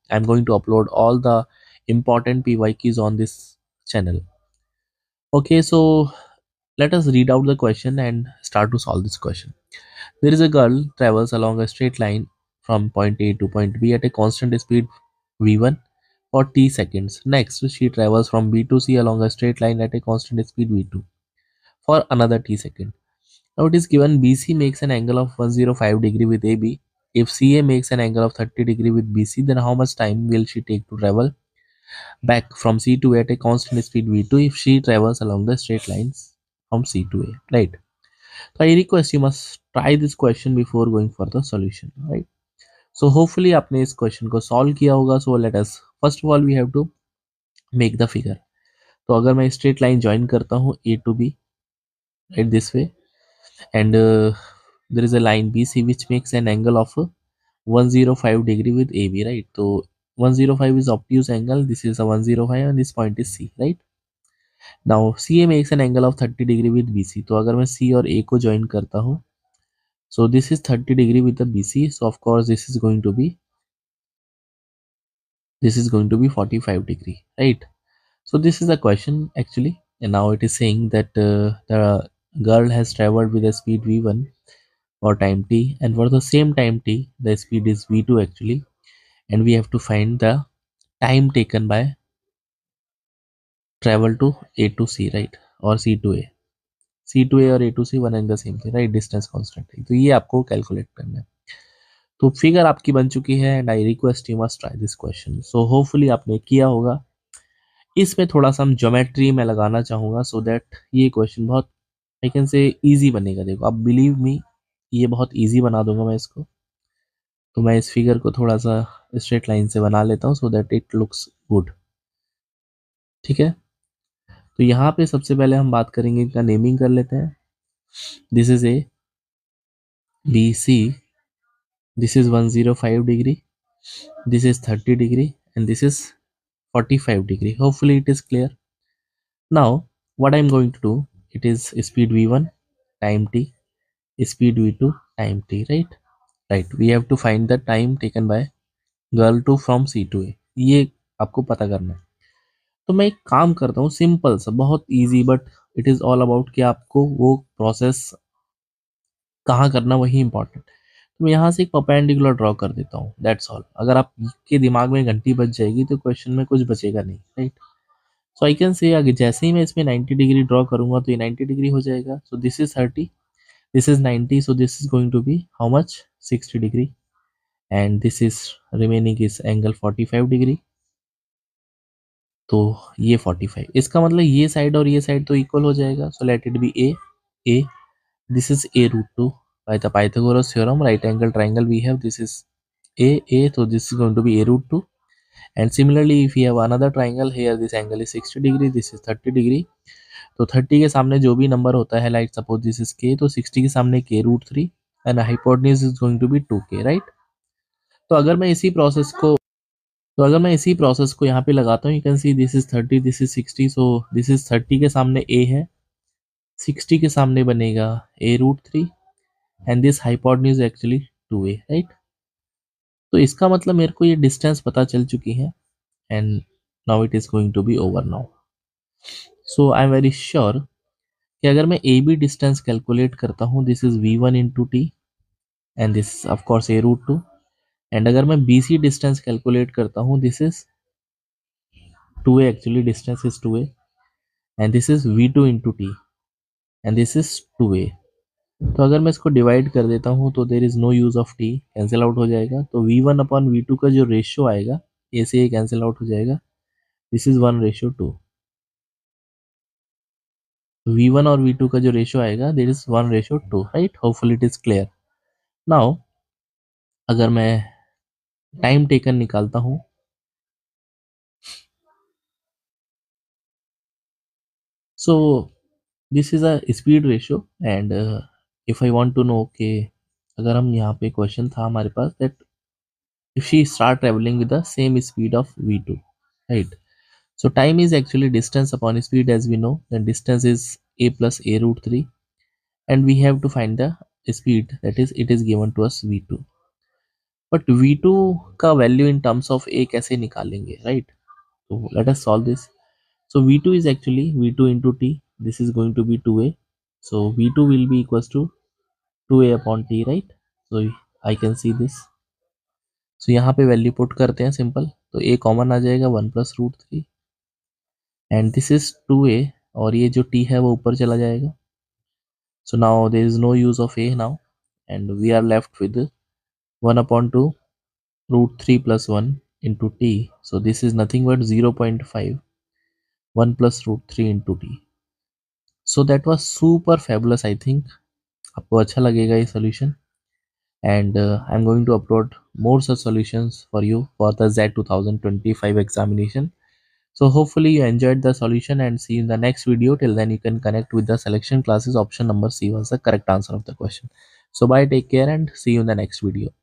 I'm going to upload all the important PYQs on this channel. Okay, so let us read out the question and start to solve this question. There is a girl travels along a straight line from point A to point B at a constant speed v1 for t seconds. Next, she travels from B to C along a straight line at a constant speed v2 for another t second. Now it is given BC makes an angle of 105 degree with AB. If CA makes an angle of 30 degree with BC, then how much time will she take to travel back from C to A at a constant speed v2 if she travels along the straight lines from C to A, right? So I request you must try this question before going for the solution, right? So hopefully आपने इस question को solve किया होगा. So let us first of all we have to make the figure. तो अगर मैं straight line join करता हूँ A to B right this way and there is a line BC which makes an angle of 105 degree with AB, right? So 105 is obtuse angle, this is a 105 and this point is C, right? Now CA makes an angle of 30 degree with BC. तो अगर मैं C और A को join करता हूँ, so this is 30 degree with the BC, so of course this is going to be 45 degree, right? So this is the question actually, and now it is saying that the girl has traveled with a speed v1 for time t, and for the same time t the speed is v2 actually, and we have to find the time taken by travel to A to C, right? और C to A, C to A और A to C one and the same thing, right? Distance constant है, तो ये आपको calculate करना है. तो figure आपकी बन चुकी है and I request you must try this question. So hopefully आपने किया होगा. इसमें थोड़ा सा हम ज्योमेट्री में लगाना चाहूँगा सो दैट ये क्वेश्चन बहुत आई कैन से ईजी बनेगा. देखो आप बिलीव मी, ये बहुत ईजी बना दूंगा मैं इसको. तो मैं इस फिगर को थोड़ा सा स्ट्रेट लाइन से बना लेता हूँ so that it looks good. ठीक है, तो यहाँ पे सबसे पहले हम बात करेंगे, इनका नेमिंग कर लेते हैं. This is A B C, this is 105 degree, this is 30 degree and this is 45 degree. Hopefully it is clear. Now what I'm going to do, it is speed v1 time t, speed v2 time t, right. We have to find the time taken by girl to from C to A, ये आपको पता करना है. तो मैं एक काम करता हूँ सिंपल सा, बहुत easy, but it is all about कि आपको वो प्रोसेस कहाँ करना वही इंपॉर्टेंट. तो मैं यहाँ से एक परपेंडिकुलर ड्रॉ कर देता हूँ, दैट्स ऑल. अगर आपके दिमाग में घंटी बज जाएगी तो क्वेश्चन में कुछ बचेगा नहीं, right. So I can say आगे जैसे ही मैं इसमें 90 डिग्री ड्रॉ करूंगा तो ये 90 डिग्री हो जाएगा. So this is 30, this is 90, so this is going to be how much 60 degree and this is remaining is angle 45 degree. तो ये 45, इसका मतलब ये साइड और ये साइड तो इक्वल हो जाएगा. So let it be A, this is a root 2 by the Pythagoras theorem, right angle triangle we have, this is a, so this is going to be a root 2. And similarly if we have another triangle here, this angle is 60 degree, this is 30 degree. तो 30 के सामने जो भी number होता है, like suppose this is k, तो 60 के सामने k root 3 and hypotenuse is going to be 2k, right. तो अगर मैं इसी प्रोसेस को यहाँ पे लगाता हूँ, you can see this is 30, this is 60, so this is 30 के सामने a है, 60 के सामने बनेगा a root 3 and this hypotenuse actually 2a, right. तो इसका मतलब मेरे को ये डिस्टेंस पता चल चुकी है and now it is going to be over now. So I am very sure कि अगर मैं ए बी डिस्टेंस कैलकुलेट करता हूँ, this is v1 one into T and this of course a root 2. And अगर मैं B C distance calculate करता हूँ, this is 2a, actually distance is 2a and this is v2 into T and this is 2a. तो अगर मैं इसको divide कर देता हूँ तो there is no use of T, cancel out हो जाएगा. तो v1 अपॉन v2 का जो रेशियो आएगा, ए से ये कैंसिल आउट हो जाएगा, दिस इज 1:2. v1 और v2 का जो रेशियो आएगा, there is 1:2, right. Hopefully it is clear. Now अगर मैं टाइम टेकन निकालता हूँ, so this is a speed ratio and if I want to know के अगर हम यहाँ पे क्वेश्चन था हमारे पास that if she start traveling with the same speed of v2, right. So time is actually distance upon speed, as we know. Then distance is a plus a root 3 and we have to find the speed, that is it is given to us v2. But V2 का value in terms of A कैसे निकालेंगे, right? तो let us solve this. So V2 is actually V2 into T. This is going to be 2A. So V2 will be equals to 2A upon T, right? So I can see this. So यहाँ पे value put करते हैं simple, तो A common आ जाएगा 1 + √3 and this is 2A और ये जो T है वो ऊपर चला जाएगा. So now there is no use of A now and we are left with 1/2 √3 + 1 into T. So this is nothing but 0.5 1 + √3 into T. So that was super fabulous, I think. आपको अच्छा लगेगा ये solution and I'm going to upload more such solutions for you for the Z 2025 examination. So hopefully you enjoyed the solution and see you in the next video. Till then you can connect with the selection classes. Option number C was the correct answer of the question. So bye, take care and see you in the next video.